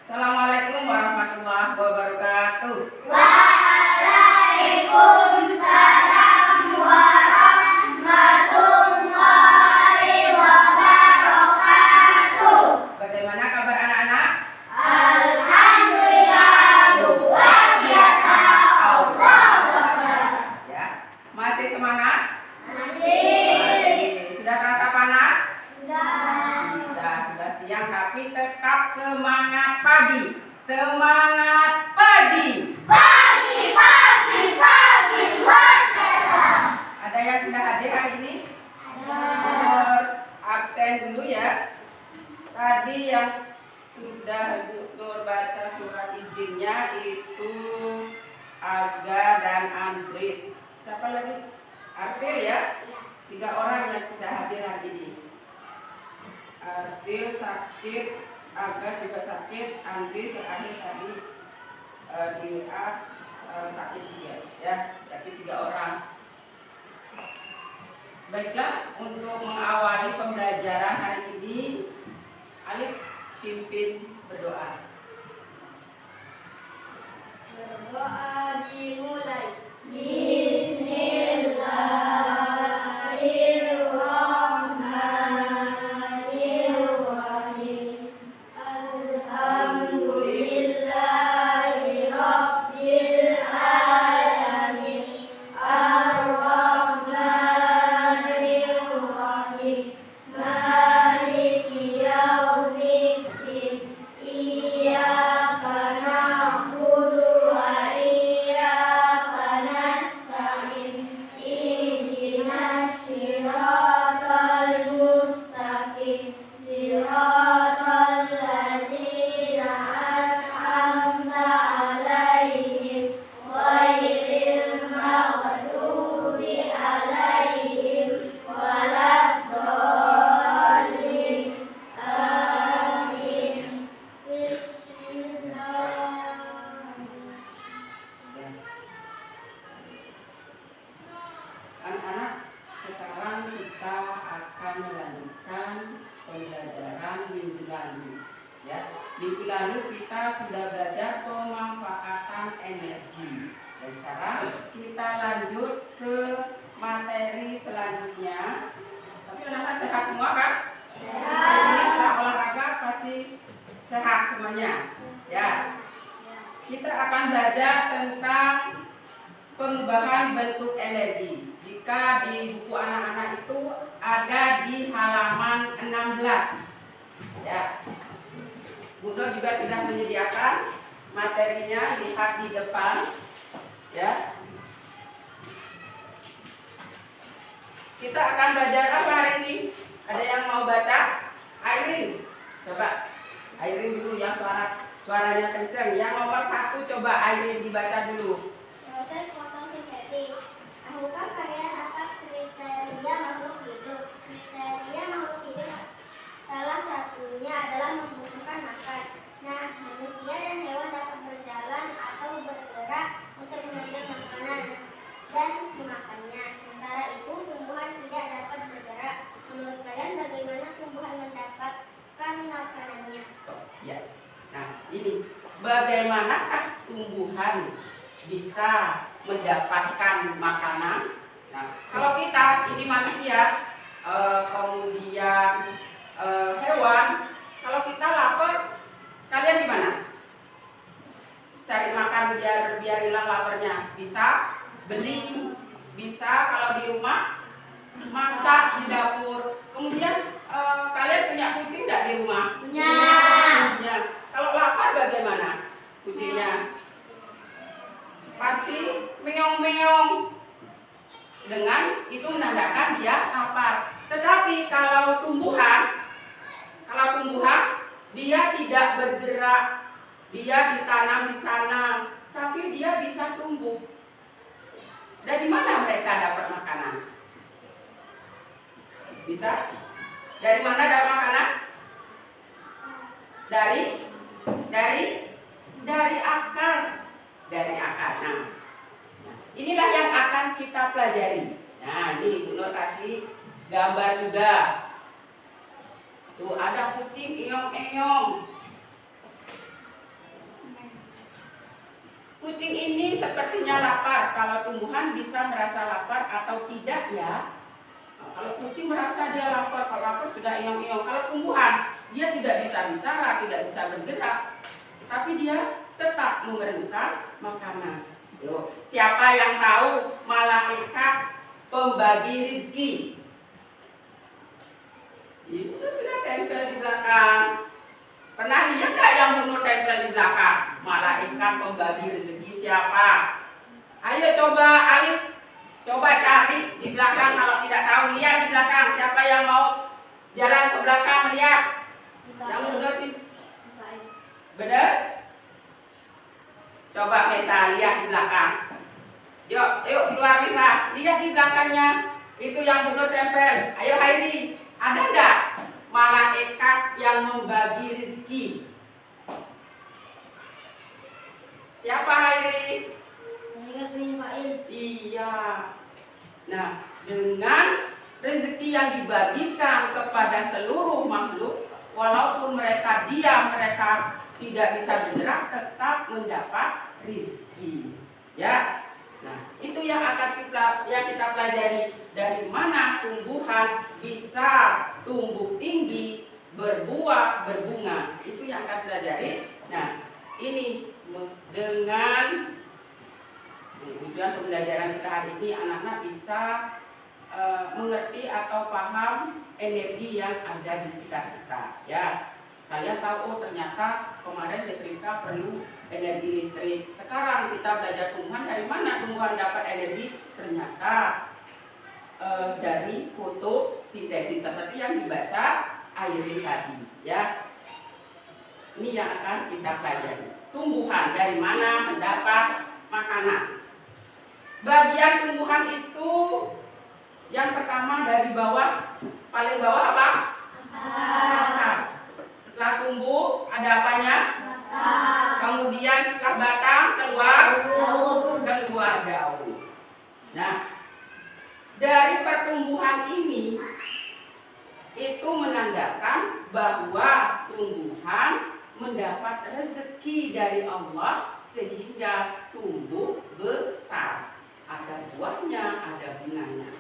Assalamualaikum warahmatullahi wabarakatuh. Waalaikumsalam warahmatullahi wabarakatuh. Bagaimana kabar anak-anak? Alhamdulillah, luar biasa. Allah Akbar. Ya, masih semangat? Masih. Sudah terasa panas? Sudah. Sudah siang tapi tetap semangat pagi. Semangat pagi. Pagi luar biasa. Ada yang sudah hadir hari ini? Absen dulu ya. Tadi yang sudah Nur baca surat izinnya itu Aga dan Andris. Siapa lagi? Arsil ya? 3 orang yang sudah hadir hari ini. Arsil sakit, Aga juga sakit, Andris terakhir tadi di WA sakit juga ya. Berarti 3 orang. Baiklah, untuk mengawali pembelajaran hari ini, Alif pimpin berdoa. Berdoa dimulai. Bismillahirrahmanirrahim. Alhamdulillahirabbil alamin. Ar-Rahmanir-Rahim. Maliki yaumiddin. Iyyaka na'budu wa iyyaka nasta'in. Ihdinas siratal mustaqim. Siratal ladzina an'amta 'alaihim ghairil maghdubi 'alaihim waladdallin. Amin. Anak-anak, sekarang kita akan melanjutkan pembelajaran minggu lalu. Ya, minggu lalu kita sudah belajar pemanfaatan energi. Dan sekarang kita lanjut ke materi selanjutnya. Tapi anak-anak sehat semua kan? Ini setelah olahraga pasti sehat semuanya. Ya. Kita akan belajar tentang perubahan bentuk energi. Jika di buku anak-anak itu ada di halaman 16. Ya. Bu Nur juga sudah menyediakan materinya, lihat di depan. Ya. Kita akan belajar apa hari ini? Ada yang mau baca? Airin. Coba. Airin dulu yang suaranya kencang. Yang nomor 1 coba Airin dibaca dulu. Proses fotosintesis. Tahukah kalian apa kriteria makhluk hidup? Kriteria makhluk hidup salah satunya adalah membutuhkan makan. Nah, manusia dan hewan dapat berjalan atau bergerak untuk mengejar makanan dan memakannya. Sementara itu, tumbuhan tidak dapat bergerak. Menurut kalian bagaimana tumbuhan mendapatkan makanannya? Ya. Nah, ini bagaimanakah tumbuhan bisa mendapatkan makanan? Nah, kalau kita ini manusia, kemudian hewan, kalau kita lapar, kalian di mana? Cari makan biar hilang laparnya. Bisa beli, bisa kalau di rumah masak di dapur. Kemudian kalian punya kucing nggak di rumah? Punya. Punya. Kalau lapar bagaimana kucingnya? Pasti meong-meong. Dengan itu menandakan dia lapar. Tetapi kalau tumbuhan dia tidak bergerak, dia ditanam di sana, tapi dia bisa tumbuh. Dari mana mereka dapat makanan? Bisa? Dari mana dapat makanan? Dari akar. Dari akar. Nah, inilah yang akan kita pelajari. Nah, ini Bu Nur kasih gambar juga. Tuh ada kucing eong-eong. kucing ini sepertinya lapar. Kalau tumbuhan bisa merasa lapar atau tidak ya? Nah, kalau kucing merasa dia lapar, kalau lapar sudah iong-iong. Kalau tumbuhan, dia tidak bisa bicara, tidak bisa bergerak, tapi dia tetap memerlukan makanan. Loh, siapa yang tahu malaikat pembagi rizki? Itu sudah tempel di belakang. Pernah lihat nggak yang bunuh tempel di belakang? Malaikat pembagi rezeki siapa? Ayo coba Alif, coba cari di belakang. Kalau tidak tahu, lihat di belakang. Siapa yang mau jalan ke belakang lihat? Yang bunuh di benar? Coba Mesa lihat di belakang. Yuk keluar Mesa, lihat di belakangnya. Itu yang bunuh tempel. Ayo Hairi, ada enggak malaikat yang membagi rezeki? Siapa Hairi? Iya. Nah, dengan rezeki yang dibagikan kepada seluruh makhluk, walaupun mereka diam, mereka tidak bisa bergerak, tetap mendapat rezeki. Ya. Nah, itu yang kita pelajari, dari mana tumbuhan bisa tumbuh tinggi, berbuah, berbunga. Itu yang akan pelajari. Nah, ini dengan tujuan pembelajaran kita hari ini, anak-anak bisa mengerti atau paham energi yang ada di sekitar kita. Ya, kalian tahu, oh ternyata kemarin Letrika perlu energi listrik. Sekarang kita belajar tumbuhan, dari mana tumbuhan dapat energi? Ternyata dari fotosintesis seperti yang dibaca Airin tadi. Ya, ini yang akan kita pelajari. Tumbuhan dari mana mendapat makanan? Bagian tumbuhan itu yang pertama dari bawah, paling bawah apa? Akar. Setelah tumbuh ada apanya? Kemudian setelah batang keluar daun. Nah, dari pertumbuhan ini itu menandakan bahwa tumbuhan mendapat rezeki dari Allah sehingga tumbuh besar. Ada buahnya, ada bunganya.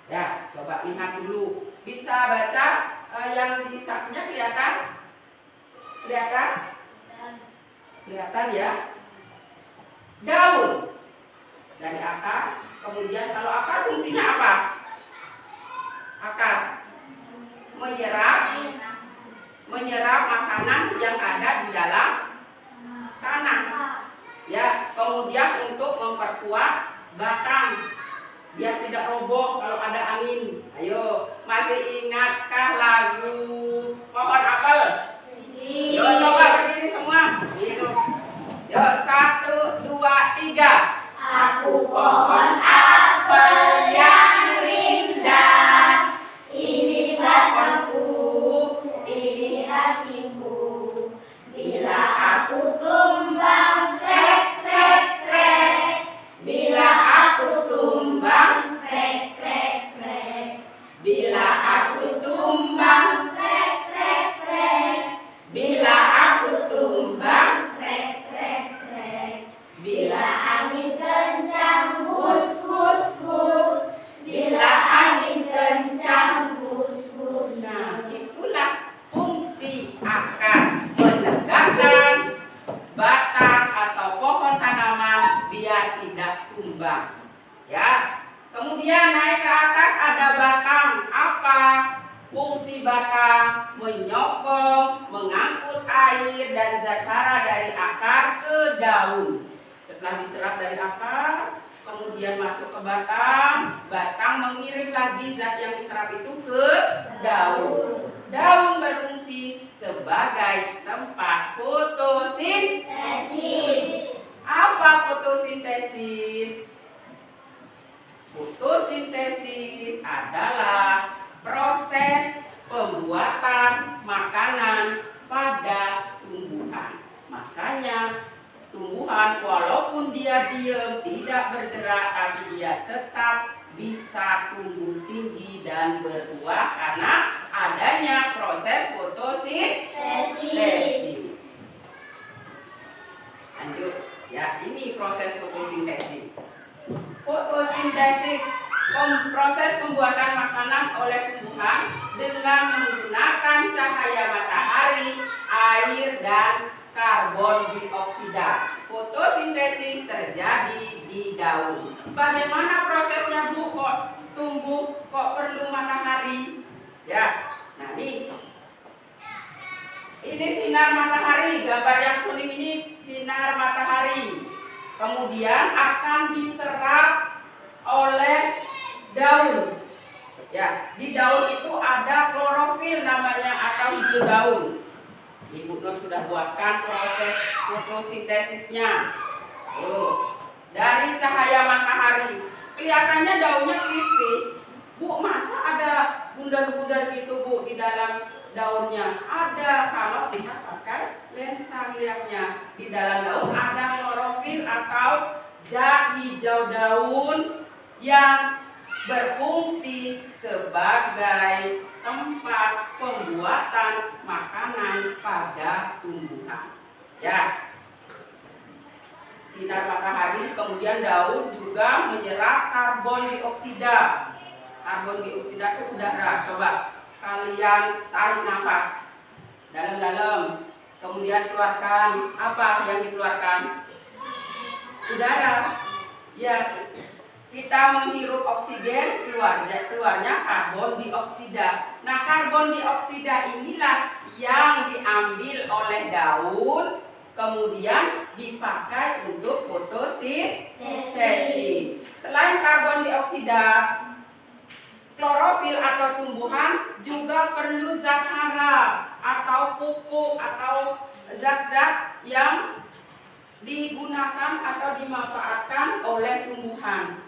Ya, coba lihat dulu. Bisa baca yang di sampingnya kelihatan? Kelihatan? Kelihatan ya? Daun dari akar. Kemudian kalau akar fungsinya apa? Akar menyerap makanan yang ada di dalam tanah. Ya, kemudian untuk memperkuat batang biar tidak roboh kalau ada angin. Ayo, masih ingatkah lagu pohon apel? Yo, coba berdiri semua. Gitu. Yo, 1, 2, 3. Aku pohon apel yang indah. Ini batangku, ini hatiku. Bila aku tumbang, krek, krek, krek. Bila aku tumbang, krek, krek, krek. Bila aku tumbang, krek, krek, krek. Bila aku tumbang, krek, krek, krek. Bila angin kencang, bus, bus, bus. Bila angin kencang, bus, bus. Nah, itulah fungsi akar, menegakkan batang atau pohon tanaman biar tidak tumbang. Ya. Kemudian naik ke atas ada batang. Apa fungsi batang? Menyokong, mengangkut air dan zat hara dari akar ke daun. Setelah diserap dari akar, kemudian masuk ke batang, batang mengirim lagi zat yang diserap itu ke daun. Daun berfungsi sebagai tempat fotosintesis. Apa fotosintesis? Fotosintesis adalah proses pembuatan makanan pada tumbuhan. Makanya tumbuhan walaupun dia diam, tidak bergerak, tapi dia tetap bisa tumbuh tinggi dan berbuah karena adanya proses fotosintesis. Lanjut, ya ini ini proses fotosintesis. Fotosintesis, proses pembuatan makanan oleh tumbuhan dengan menggunakan cahaya matahari, air, dan karbon dioksida. Fotosintesis terjadi di daun. Bagaimana prosesnya, Bu? Kok tumbuh kok perlu matahari? Ya, nah ini sinar matahari. Gambar yang kuning ini sinar matahari. Kemudian akan diserap oleh daun. Ya, di daun itu ada klorofil namanya atau hijau daun. Ibu Nur sudah buatkan proses fotosintesisnya. Dari cahaya matahari. Kelihatannya daunnya pipih. Bu, masa ada bundar-bundar gitu, Bu, di dalam daunnya? Ada, kalau lihat pakai lensa melihatnya. Di dalam daun ada klorofil atau zat hijau daun yang berfungsi sebagai tempat pembuatan makanan pada tumbuhan. Ya. Sinar matahari, kemudian daun juga menyerap karbon dioksida. Karbon dioksida itu udara. Coba kalian tarik nafas dalam-dalam, kemudian keluarkan. Apa yang dikeluarkan? Udara. Ya, kita menghirup oksigen, keluarnya karbon dioksida. Nah, karbon dioksida inilah yang diambil oleh daun, kemudian dipakai untuk fotosintesis. Selain karbon dioksida, klorofil atau tumbuhan juga perlu zat hara atau pupuk atau zat-zat yang digunakan atau dimanfaatkan oleh tumbuhan.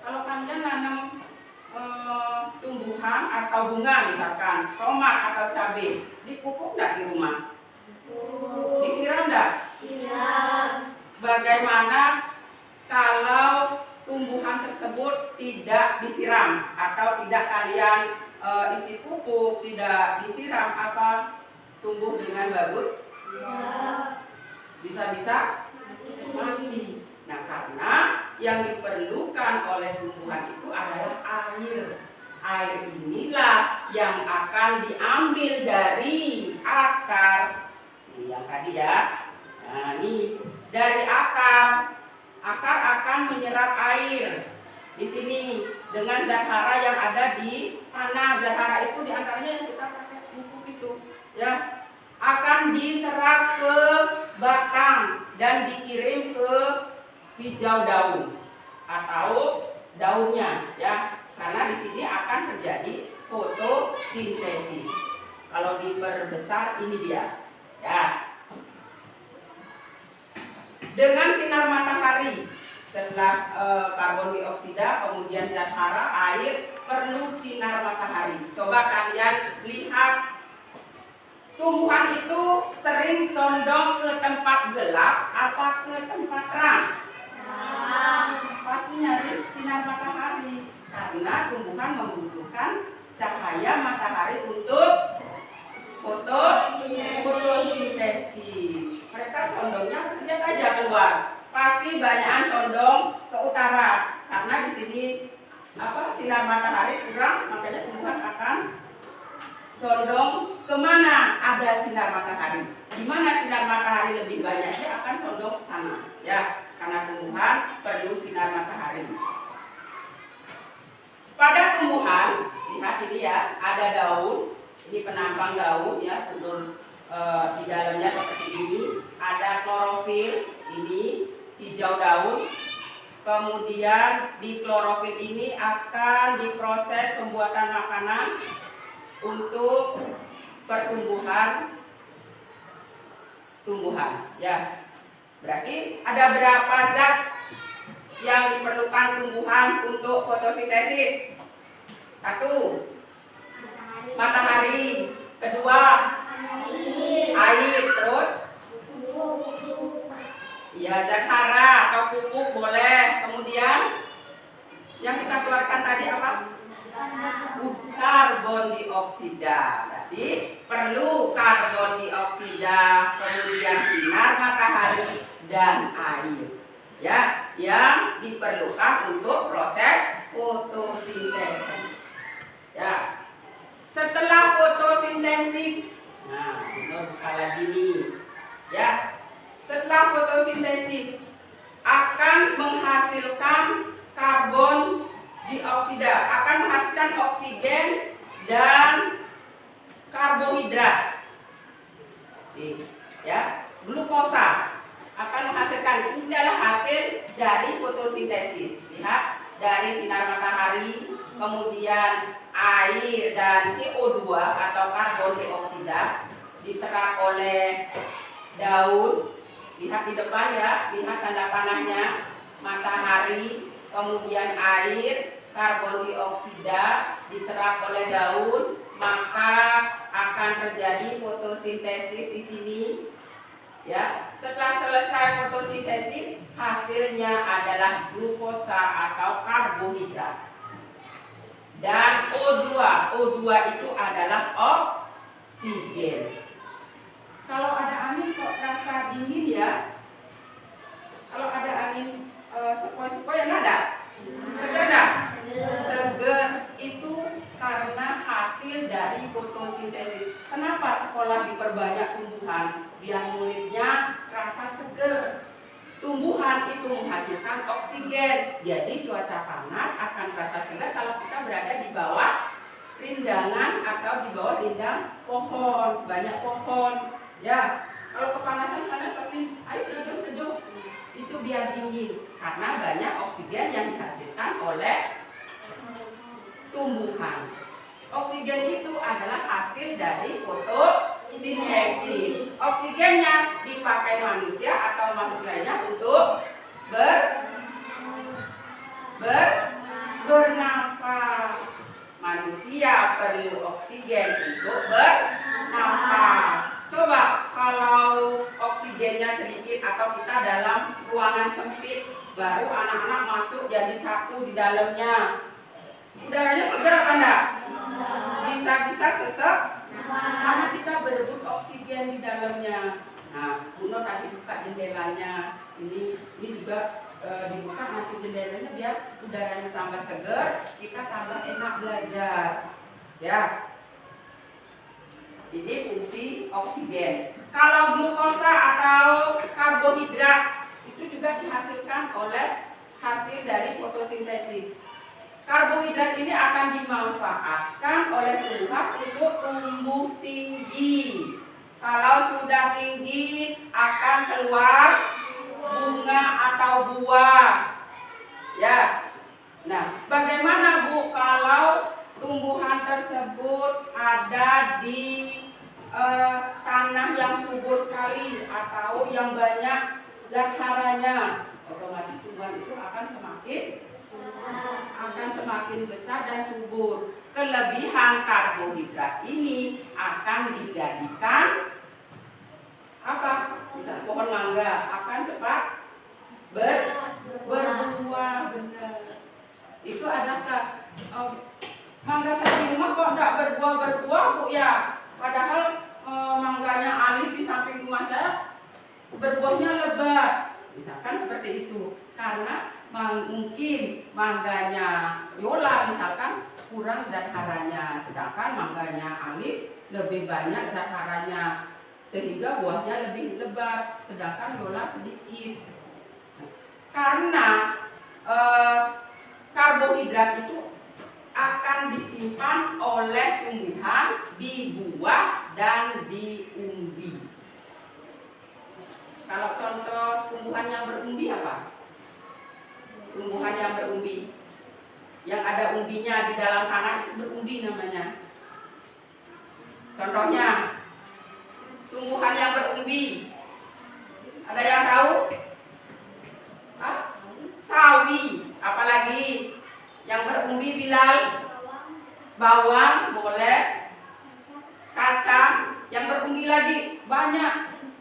Kalau kalian nanam tumbuhan atau bunga misalkan, tomat atau cabai, dipupuk enggak di rumah? Disiram enggak? Siram. Bagaimana kalau tumbuhan tersebut tidak disiram atau tidak kalian isi pupuk, tidak disiram, apa tumbuh dengan bagus? Bisa-bisa mati. Nah, karena yang diperlukan oleh tumbuhan itu adalah air. Air inilah yang akan diambil dari akar. Ini yang tadi ya. Nah, ini dari akar. Akar akan menyerap air di sini dengan zat hara yang ada di tanah. Zat hara itu diantaranya yang kita pakai pupuk itu, ya, akan diserap ke batang dan dikirim ke hijau daun atau daunnya, ya, karena di sini akan terjadi fotosintesis. Kalau diperbesar ini dia, ya. Dengan sinar matahari, setelah karbon dioksida, kemudian zat hara, air, perlu sinar matahari. Coba kalian lihat, tumbuhan itu sering condong ke tempat gelap atau ke tempat terang? Pasti nyari sinar matahari, karena tumbuhan membutuhkan cahaya matahari untuk fotosintesis. Mereka condongnya lihat aja keluar, pasti banyakan condong ke utara, karena di sini sinar matahari kurang, makanya tumbuhan akan condong kemana ada sinar matahari. Di mana sinar matahari lebih banyak, dia akan condong ke sana, ya, karena tumbuhan perlu sinar matahari. Pada tumbuhan, lihat ini ya, ada daun, ini penampang daun ya, telur di dalamnya seperti ini, ada klorofil, ini hijau daun. Kemudian di klorofil ini akan diproses pembuatan makanan untuk pertumbuhan ya. Berarti ada berapa zat yang diperlukan tumbuhan untuk fotosintesis? 1, matahari. Kedua, air. Terus ya, zat hara atau pupuk boleh. Kemudian yang kita keluarkan tadi apa? Karbon dioksida. Berarti perlu karbon dioksida, kemudian sinar matahari dan air. ya, yang diperlukan untuk proses fotosintesis. Ya. Setelah fotosintesis, nah, buka lagi nih. Ya. Setelah fotosintesis akan menghasilkan karbon dioksida, akan menghasilkan oksigen dan karbohidrat. Ya, glukosa akan menghasilkan, ini adalah hasil dari fotosintesis. Lihat, dari sinar matahari, kemudian air dan CO2 atau karbon dioksida diserap oleh daun. Lihat di depan ya, lihat tanda panahnya, matahari, kemudian air, karbon dioksida diserap oleh daun, maka akan terjadi fotosintesis di sini. Ya, setelah selesai fotosintesis, hasilnya adalah glukosa atau karbohidrat. Dan O2, O2 itu adalah oksigen. Kalau ada angin kok rasa dingin ya? Kalau ada angin sepoi-sepoi yang ada? Seger dah? Seger itu karena hasil dari fotosintesis. Kenapa sekolah diperbanyak tumbuhan? Biar muridnya rasa seger. Tumbuhan itu menghasilkan oksigen. Jadi cuaca panas akan terasa segar kalau kita berada di bawah rindangan atau di bawah rindang pohon, banyak pohon. Ya, kalau kepanasan kalian pasti ayo duduk. Itu biar dingin karena banyak oksigen yang dihasilkan oleh tumbuhan. Oksigen itu adalah hasil dari fotosintesis. Oksigennya dipakai manusia atau makhluk lainnya untuk bernafas. Manusia perlu oksigen untuk bernafas. Coba kalau oksigennya sedikit atau kita dalam ruangan sempit, baru anak-anak masuk jadi satu di dalamnya. Udaranya segar apa enggak? Bisa-bisa sesek karena kita berebut oksigen di dalamnya. Nah, Bu Nur tadi buka jendelanya. Ini juga dibuka nanti jendelanya biar udaranya tambah segar, kita tambah enak belajar. Ya. Ini fungsi oksigen. Kalau glukosa atau karbohidrat itu juga dihasilkan oleh hasil dari fotosintesis. Karbohidrat ini akan dimanfaatkan oleh tumbuhan untuk tumbuh tinggi. Kalau sudah tinggi akan keluar bunga atau buah. Ya. Nah, bagaimana Bu kalau tumbuhan tersebut ada di tanah yang subur sekali atau yang banyak zat haranya? Otomatis tumbuhan itu akan semakin besar dan subur. Kelebihan karbohidrat ini akan dijadikan apa? Misal pohon mangga akan cepat berbuah. Benar. Itu adakah mangga saya di rumah kok tidak berbuah Bu ya? Padahal mangganya alif di samping rumah saya berbuahnya lebat. Misalkan seperti itu. Karena mungkin mangganya Yola misalkan kurang zat haranya, sedangkan mangganya alif lebih banyak zat haranya sehingga buahnya lebih lebat, sedangkan Yola sedikit. Karena karbohidrat itu akan disimpan oleh tumbuhan di buah dan di umbi. Kalau contoh tumbuhan yang berumbi apa? Tumbuhan yang berumbi, yang ada umbinya di dalam tanah itu berumbi namanya. Contohnya, tumbuhan yang berumbi, ada yang tahu? Sawi, apalagi yang berumbi Bilal? Bawang, boleh. Kacang, yang berumbi lagi banyak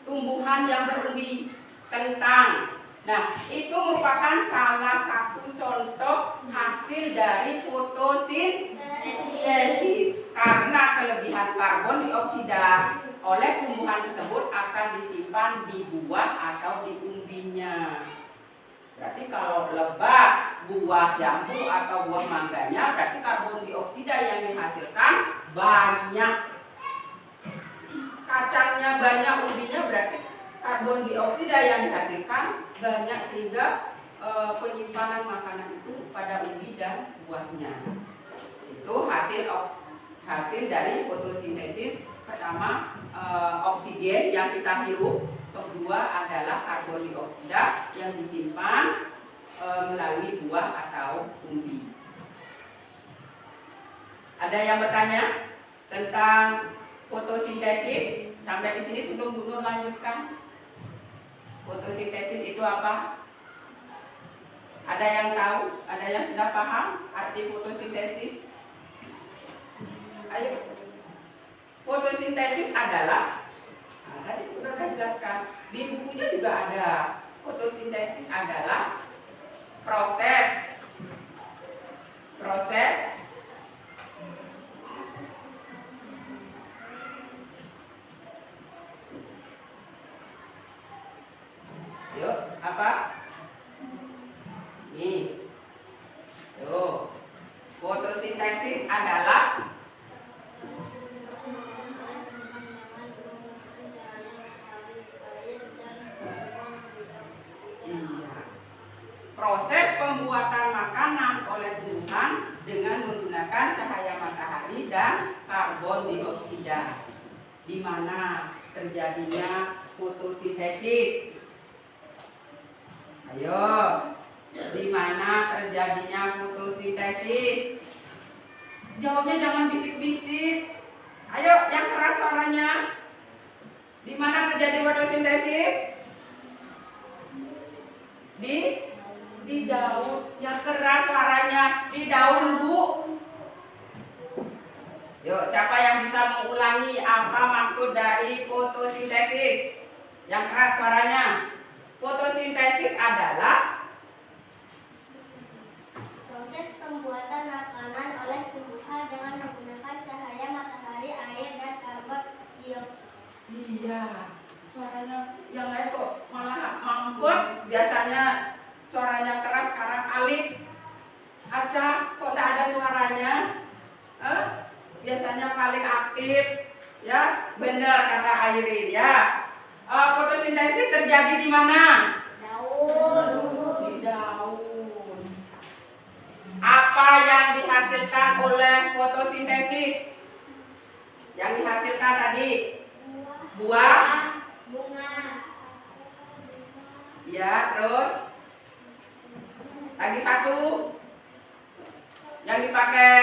tumbuhan yang berumbi, kentang. Nah, itu merupakan salah satu contoh hasil dari fotosintesis. Karena kelebihan karbon dioksida oleh tumbuhan tersebut akan disimpan di buah atau di umbinya. Berarti kalau lebat buah jambu atau buah mangganya, berarti karbon dioksida yang dihasilkan banyak. Kacangnya banyak, umbinya, berarti karbon dioksida yang dihasilkan banyak, sehingga penyimpanan makanan itu pada umbi dan buahnya. Itu hasil dari fotosintesis. Pertama, oksigen yang kita hirup. Kedua adalah karbon dioksida yang disimpan melalui buah atau umbi. Ada yang bertanya tentang fotosintesis? Sampai di sini sebelum Bu Nur lanjutkan. Fotosintesis itu apa? Ada yang tahu? Ada yang sudah paham arti fotosintesis? Ayo. Fotosintesis adalah, tadi sudah jelaskan, di bukunya juga ada. Fotosintesis adalah proses yuk, apa? Nih. Tuh. Fotosintesis adalah proses pembuatan makanan oleh tumbuhan dengan menggunakan cahaya matahari dan karbon dioksida. Di mana terjadinya fotosintesis? Ayo, di mana terjadinya fotosintesis? Jawabnya jangan bisik-bisik. Ayo, yang keras suaranya. Di mana terjadi fotosintesis? Di daun. Yang keras suaranya, di daun, Bu. Yuk, siapa yang bisa mengulangi apa maksud dari fotosintesis? Yang keras suaranya. Fotosintesis adalah proses pembuatan makanan oleh tumbuhan dengan menggunakan cahaya matahari, air, dan karbon dioksida. Iya, suaranya yang lain kok malah mangkut. Biasanya suaranya keras, sekarang alif. Aca, kok tidak ada suaranya? Biasanya paling aktif, ya, benar kata Airin, ya. Fotosintesis terjadi di mana? Daun. Di daun. Apa yang dihasilkan oleh fotosintesis? Yang dihasilkan tadi buah, bunga. ya, terus lagi satu yang dipakai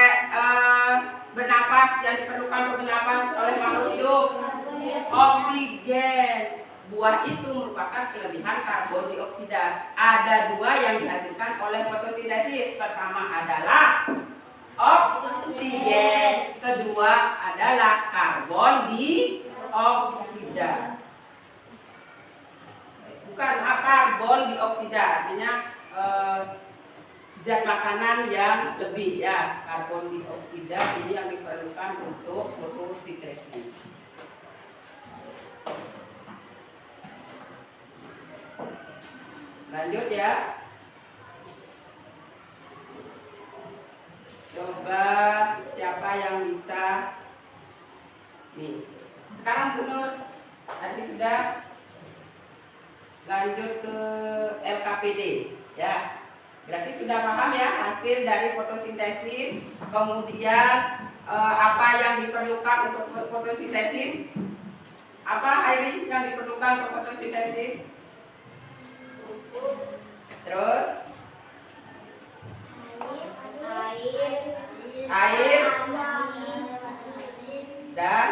bernapas, yang diperlukan untuk bernapas oleh makhluk hidup, oksigen. Buah itu merupakan kelebihan karbon dioksida. Ada dua yang dihasilkan oleh fotosintesis. Pertama adalah oksigen, kedua adalah karbon dioksida. Bukan karbon dioksida, artinya zat makanan yang lebih, ya. Karbon dioksida ini yang diperlukan untuk fotosintesis. Lanjut, ya. Coba siapa yang bisa. Nih, sekarang Bu Nur tadi sudah. Lanjut ke LKPD, ya. Berarti sudah paham, ya, hasil dari fotosintesis. Kemudian apa yang diperlukan untuk fotosintesis? Apa Airi yang diperlukan untuk fotosintesis? Terus air dan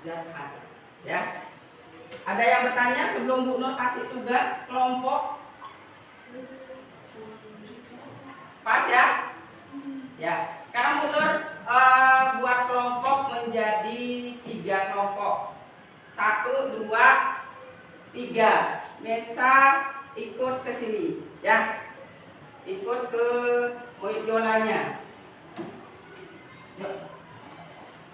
zat hara, ya. Ada yang bertanya sebelum Bu Nur kasih tugas kelompok? Pas, ya? Ya. Sekarang Bu Nur buat kelompok menjadi 3 kelompok. 1, 2, 3. Mesa ikut ke sini, ya. Ikut ke mojolanya. Yuk.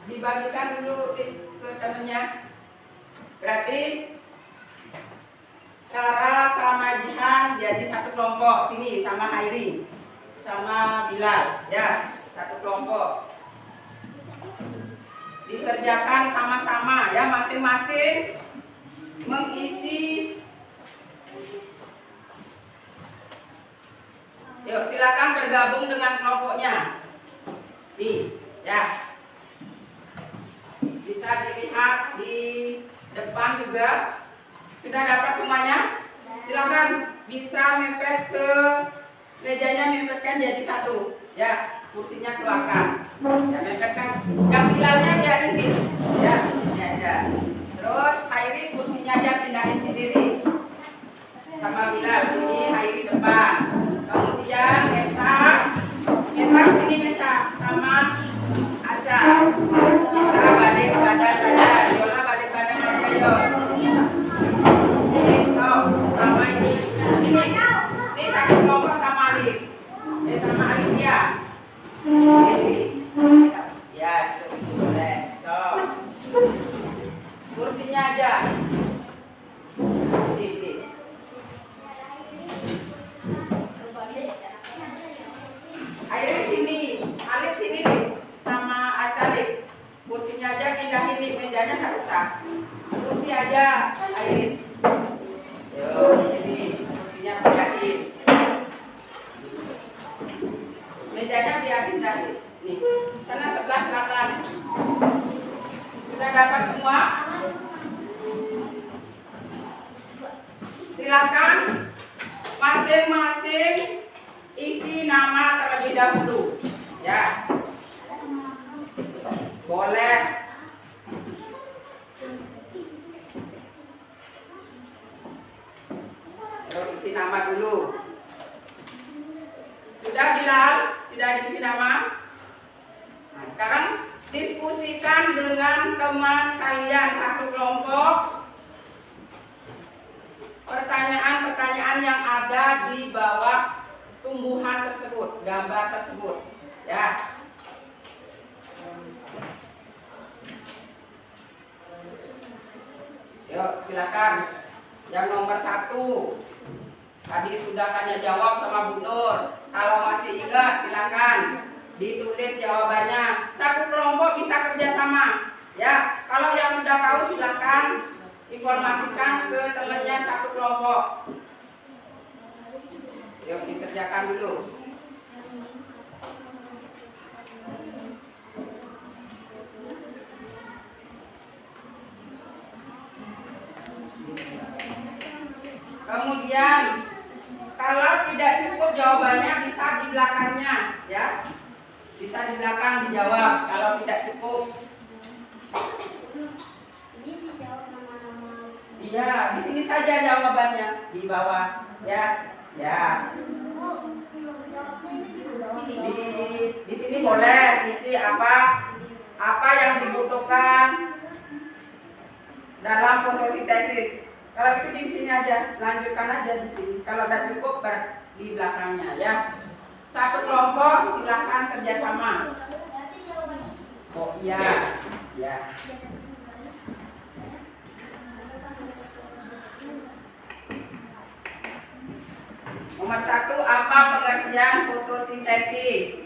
Dibagikan dulu ke temennya. Berarti Rara sama Jihan jadi satu kelompok. Sini sama Hairi sama Bilal ya, satu kelompok. Dikerjakan sama-sama ya, masing-masing mengisi. Yuk silakan bergabung dengan kelompoknya. Nih ya, bisa dilihat di depan juga. Sudah dapat semuanya? Silakan bisa mepet ke mejanya, mepetkan jadi satu ya, kursinya keluarkan ya, mepetkan. Yang Bilalnya biarin Bil ya, ya. Terus Hairi kursinya dia pindahin sendiri sama Bilal, sini Hairi depan. Kemudian Mesa sini, Mesa sama Aca. Mesa balik badan saja, Yola balik badan saja yo. Sama ini satu kelompok sama Alif, sama Alif ya. Ya, itu boleh. So, kursinya aja. Ini. Ayo sini, Alif sini nih, sama Aca Alif. Kursinya aja pindahin nih, mejanya nggak usah. Kursi aja, Ayo. Yuk, sini kursinya pindahin. Mejanya biar pindahin. Nih, sana sebelah selatan. Sudah dapat semua? Silakan masing-masing isi nama terlebih dahulu. Ya. Boleh. Isi nama dulu. Sudah Bilal? Sudah diisi nama? Nah, sekarang diskusikan dengan teman kalian satu kelompok. Pertanyaan-pertanyaan yang ada di bawah tumbuhan tersebut, gambar tersebut. Ya. Yuk, silakan. Yang nomor 1. Tadi sudah tanya jawab sama Bu Nur. Kalau masih ingat silakan ditulis jawabannya. Satu kelompok bisa kerjasama. Ya, kalau yang sudah tahu silakan informasikan ke temannya satu kelompok. Yuk dikerjakan dulu. Kemudian kalau tidak cukup jawabannya bisa di belakangnya ya. Bisa di belakang dijawab kalau tidak cukup. Ini dijawab nama-nama. Iya, di sini saja jawabannya di bawah ya. Ya. Di sini boleh isi apa yang dibutuhkan dalam fotosintesis. Kalau itu di sini aja, lanjutkan aja di sini. Kalau udah cukup di belakangnya ya. Satu kelompok silakan kerjasama. Oh iya, ya. Nomor 1, apa pengertian fotosintesis?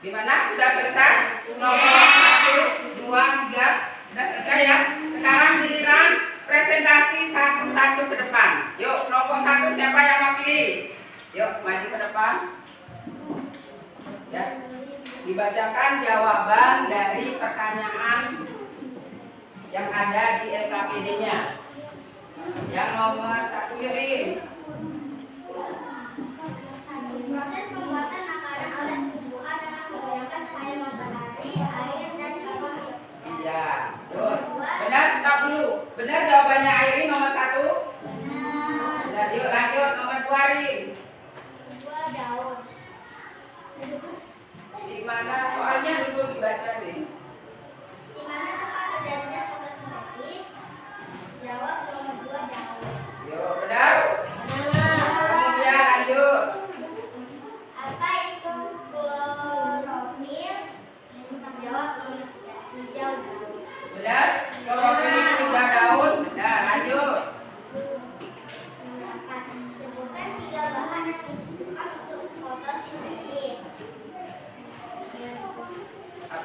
Gimana? Sudah selesai? Nomor 1, 2, 3 sudah selesai ya? Sekarang giliran presentasi satu-satu ke depan. Yuk, kelompok 1 siapa yang wakili? Yuk, maju ke depan. Ya. Dibacakan jawaban dari pertanyaan yang ada di LKPD-nya. Yang nomor 1 Irin. Proses pembuatan makanan oleh tumbuhan dengan menggunakan cahaya matahari, air, dan karbon dioksida. Iya. Terus, benar? Stop dulu. Benar jawabannya Airin nomor 1? Benar. Benar. Yuk lanjut nomor 2 Rin. 2 daun. Di mana soalnya dulu dibaca Rin?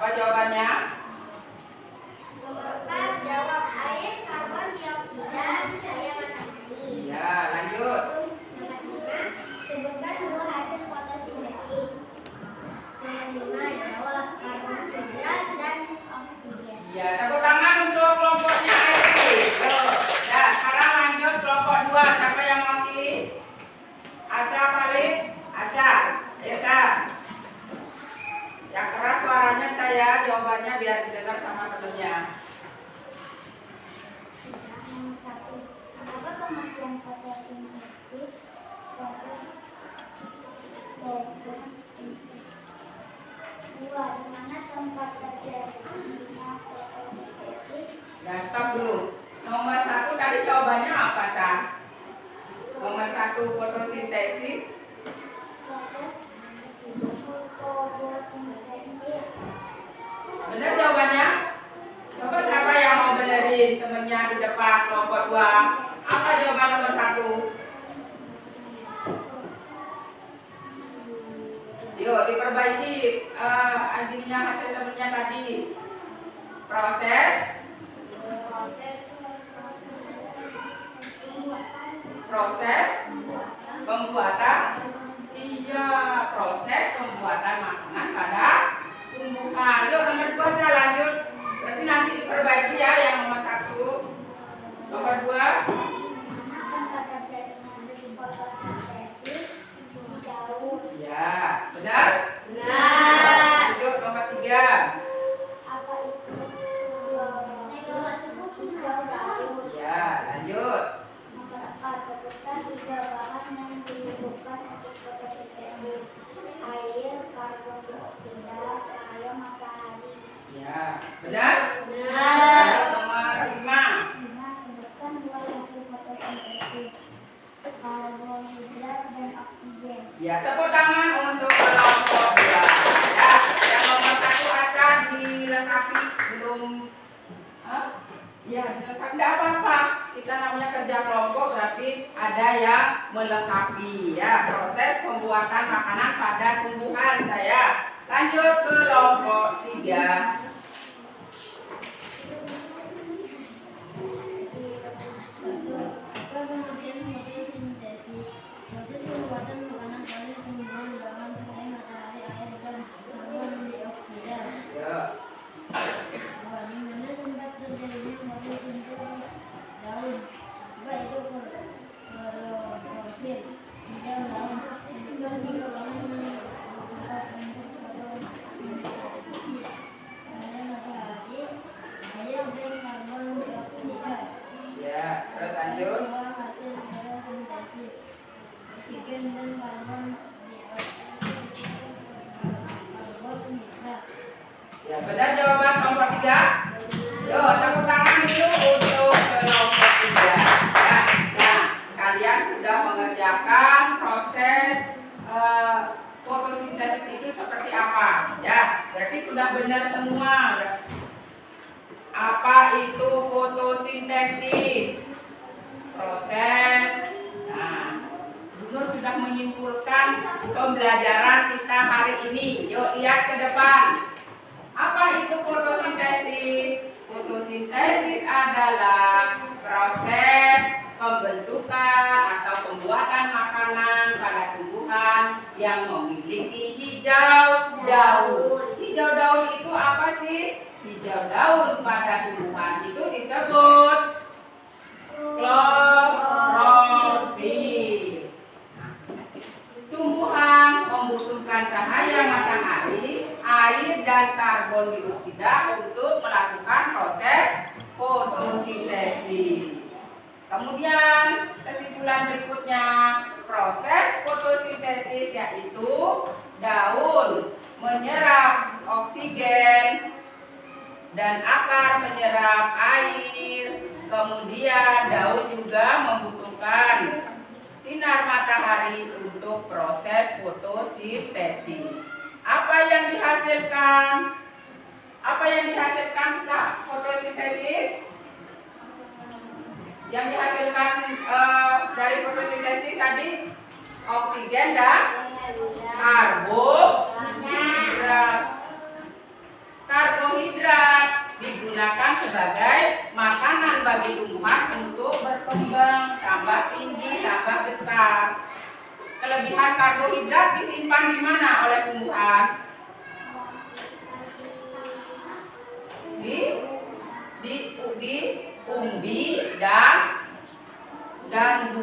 Apa jawabannya? Nomor 4 jawab air, karbon dioksida, cahaya matahari. Iya, lanjut. Nomor 5 sebutkan dua hasil fotosintesis. Nomor 5 jawab karbohidrat dan oksigen. Iya, tepuk tangan untuk kelompoknya Airi. Ya, sekarang lanjut kelompok 2. Siapa yang mewakili? Aca, Khalid, Aca. Ayo, Aca. Yang keras suaranya saya, jawabannya biar didengar sama temennya. Nomor 1. Apa pengertian fotosintesis? Proses fotosintesis. 2. Di mana tempat terjadinya fotosintesis? Ya, stop dulu. Nomor 1 tadi jawabannya apa, Ca? Nomor 1 fotosintesis. Proses fotosintesis. Benar jawabannya? Coba siapa yang mau benerin temennya di depan kelompok 2? Apa jawaban nomor 1? Yuk diperbaiki anjingnya hasil temennya tadi. Proses pembuatan. Iya, proses pembuatan makanan pada tumbuhan. Yuk nomor 2 saya lanjut. Berarti nanti diperbaiki ya yang nomor 1. Nomor 2. Mana tempat terjadinya fotosintesis? Di daun. Ya, benar? Benar. Lanjut nomor 3. Apa itu? Hijau daun. Ya, lanjut. Nomor 4. Sebutkan 3 bahan yang dibutuhkan untuk fotosintesis. Air, karbon dioksida, cahaya matahari. Ya, benar? Benar. Lanjut nomor 5. 5. Sebutkan 2 hasil fotosintesis. Karbohidrat dan oksigen. Ya, tepuk tangan untuk kelompok 2. Ya, yang nomor 1 akan dilengkapi belum? Ya, dilengkapi tidak apa-apa. Kita namanya kerja kelompok berarti ada yang melengkapi ya proses pembuatan makanan pada tumbuhan saya. Lanjut ke kelompok 3. Apa pengertian fotosintesis? Proses pembuatan makanan pada tumbuhan dengan cahaya matahari, air, dan karbon dioksida. Ya. Di mana tempat terjadinya fotosintesis? Daun. Apa itu klorofil? Hijau daun. Sebutkan 3 bahan yang dibutuhkan untuk fotosintesis. Cahaya matahari, air, dan karbon dioksida. Ya, terus lanjut. Dua hasil fotosintesis. Oksigen dan karbon dioksida. Ya, benar jawaban kelompok 3. Yuk, tepuk tangan dulu untuk kelompok 3. Ya, nah, kalian sudah mengerjakan proses fotosintesis itu seperti apa? Ya, berarti sudah benar semua. Apa itu fotosintesis? Proses. Nah, Gubernur sudah menyimpulkan pembelajaran kita hari ini. Yuk lihat ke depan. Apa itu fotosintesis? Fotosintesis adalah proses pembentukan atau pembuatan makanan pada tumbuhan yang memiliki hijau daun. Hijau daun itu apa sih? Hijau daun pada tumbuhan itu disebut klorofil. Tumbuhan membutuhkan cahaya matahari, air, dan karbon dioksida untuk melakukan proses fotosintesis. Kemudian kesimpulan berikutnya, proses fotosintesis yaitu daun menyerap oksigen dan akar menyerap air. Kemudian daun juga membutuhkan sinar matahari untuk proses fotosintesis. Apa yang dihasilkan? Apa yang dihasilkan setelah fotosintesis? Yang dihasilkan dari fotosintesis tadi oksigen dan karbohidrat. sebagai makanan bagi tumbuhan untuk berkembang, tambah tinggi, tambah besar. Kelebihan karbohidrat disimpan di mana oleh tumbuhan? Di umbi dan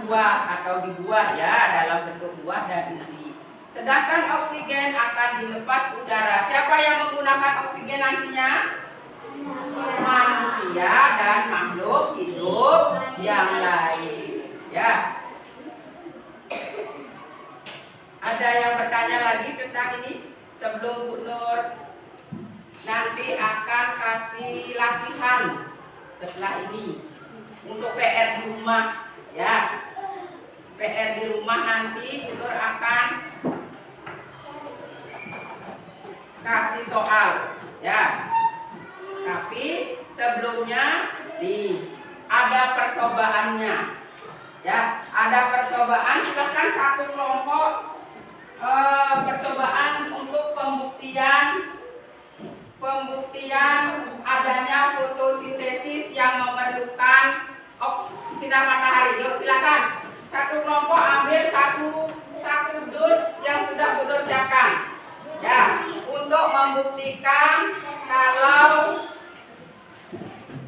buah atau di buah ya, dalam bentuk buah dan umbi. Sedangkan oksigen akan dilepas udara. Siapa yang menggunakan oksigen nantinya? Manusia dan makhluk hidup yang lain. Ya. Ada yang bertanya lagi tentang ini sebelum Bu Nur nanti akan kasih latihan setelah ini untuk PR di rumah ya. PR di rumah nanti Bu Nur akan kasih soal ya. Tapi sebelumnya ada percobaannya ya. Ada percobaan, silahkan satu kelompok percobaan untuk pembuktian adanya fotosintesis yang memerlukan sinar matahari. Yuk silakan satu kelompok ambil satu dus yang sudah Bu Nur siapkan ya, untuk membuktikan kalau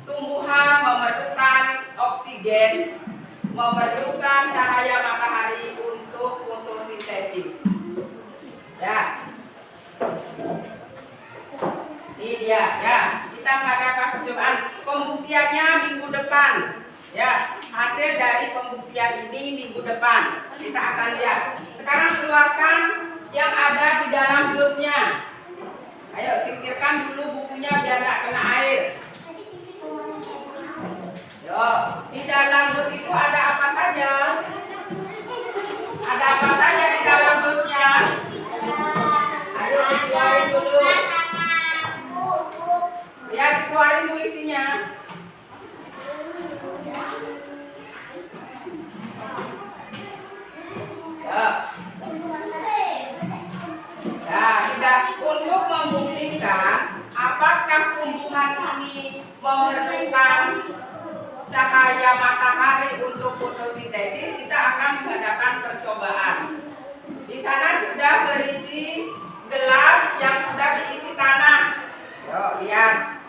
tumbuhan memerlukan oksigen, memerlukan cahaya matahari untuk fotosintesis. Ya, ini dia ya. Kita mengadakan percobaan. Pembuktiannya minggu depan. Ya, hasil dari pembuktian ini minggu depan. Kita akan lihat. Sekarang keluarkan yang ada di dalam dusnya. Ayo singkirkan dulu bukunya biar nggak kena air. Yo, di dalam dus itu ada apa saja? Ada apa saja di dalam dusnya? Ayo dikeluarin dulu. Ya, dikeluarin dulu isinya. Ya. Nah, tidak untuk membuktikan apakah tumbuhan ini memerlukan cahaya matahari untuk fotosintesis, kita akan mengadakan percobaan. Di sana sudah berisi gelas yang sudah diisi tanah. Yuk, lihat.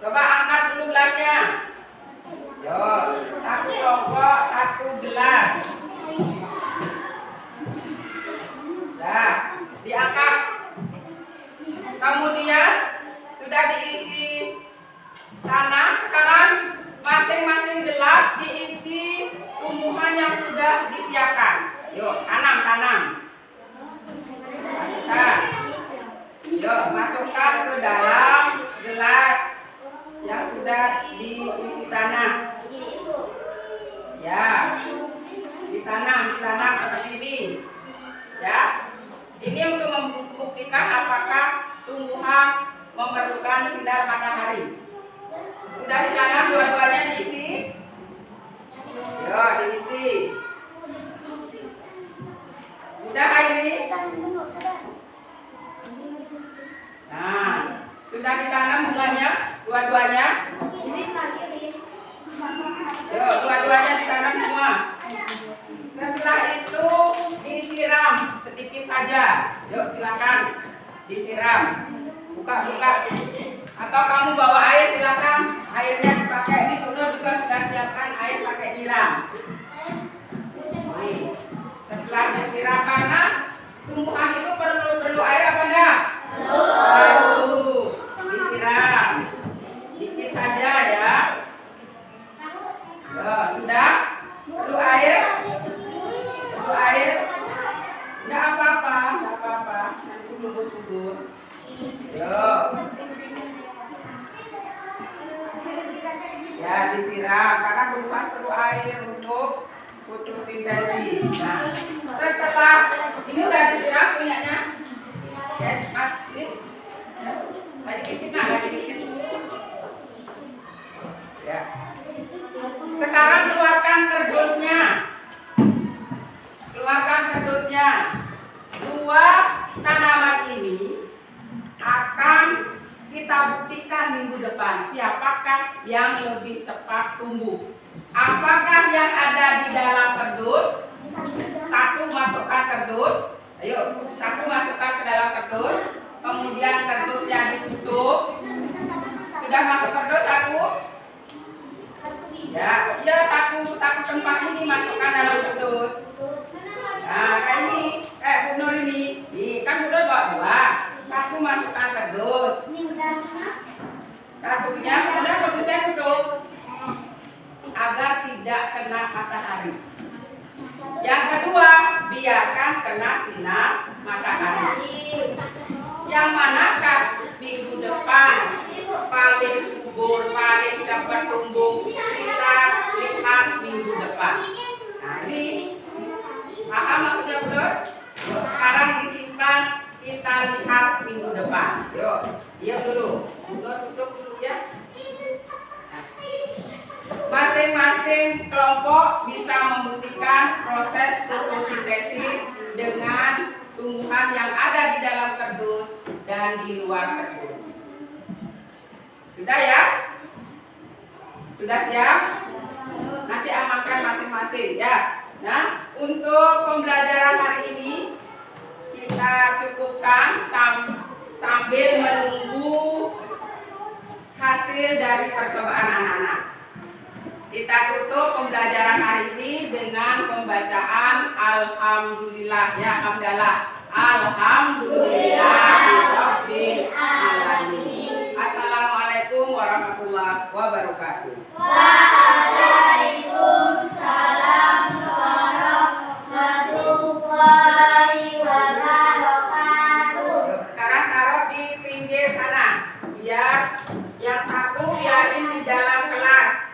Coba angkat dulu gelasnya. Yuk, satu kelompok, satu gelas. Nah, diangkat. Kemudian sudah diisi tanah. Sekarang masing-masing gelas diisi tumbuhan yang sudah disiapkan. Yuk, tanam. Masukkan. Yuk, masukkan ke dalam gelas yang sudah diisi tanah. Ya, ditanam seperti ini. Ya, ini untuk membuktikan apakah tumbuhan memerlukan sinar matahari. Sudah ditanam dua-duanya diisi? Yo, diisi. Sudah ini? Nah, sudah ditanam bunganya dua-duanya? Yo, dua-duanya ditanam semua. Setelah itu disiram sedikit saja. Yuk silakan disiram. Buka. Atau kamu bawa air silakan. Airnya dipakai. Ini Bu Nur juga sudah siapkan air pakai nyiram. Nih. Setelah disiram, karena tumbuhan itu perlu air apa enggak? Perlu. Disiram. Dikit saja ya. Sudah? Perlu air? Enggak apa-apa. Nanti subur. Yuk. Ya, disiram karena tumbuhan perlu air untuk fotosintesis. Nah, setelah ini udah disiram punyanya. Ya, ini. Lagi dikit. Ya. Sekarang keluarkan kardusnya. Dua tanaman ini akan kita kita buktikan minggu depan siapakah yang lebih cepat tumbuh. Apakah yang ada di dalam kardus? Satu masukkan kardus. Ayo, satu masukkan ke dalam kardus. Kemudian kardusnya ditutup. Sudah masuk kardus satu? Ya, ya satu tempat ini masukkan dalam kardus. Nah, kayak ini, Bu Nur ini, kan Bu Nur bawa dua. Satu masukkan kardus. Satunya, kemudian kardusnya tutup agar tidak kena matahari. Yang kedua, biarkan kena sinar matahari. Yang manakah minggu depan paling subur, paling cepat tumbuh? Kita lihat minggu depan. Nah ini, paham maksudnya Bu Nur? Yuk, sekarang disimpan, kita lihat minggu depan. Yuk, diam dulu. Bu Nur tutup dulu ya. Masing-masing kelompok bisa membuktikan proses fotosintesis dengan tumbuhan yang ada di dalam kardus dan di luar kardus. Sudah ya? Sudah siap? Nanti amankan masing-masing ya. Nah, untuk pembelajaran hari ini kita cukupkan sambil menunggu hasil dari percobaan anak-anak. Kita tutup pembelajaran hari ini dengan pembacaan Alhamdulillah ya, hamdalah. Alhamdulillahirabbil alamin. Assalamualaikum warahmatullahi wabarakatuh. Waalaikumsalam warahmatullahi wabarakatuh. Sekarang taruh di pinggir sana. Biar yang satu biarin di dalam kelas.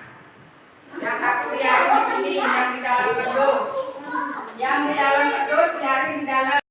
Yang satu biarin di sini, yang di dalam kardus. Yang di dalam kardus biarin di dalam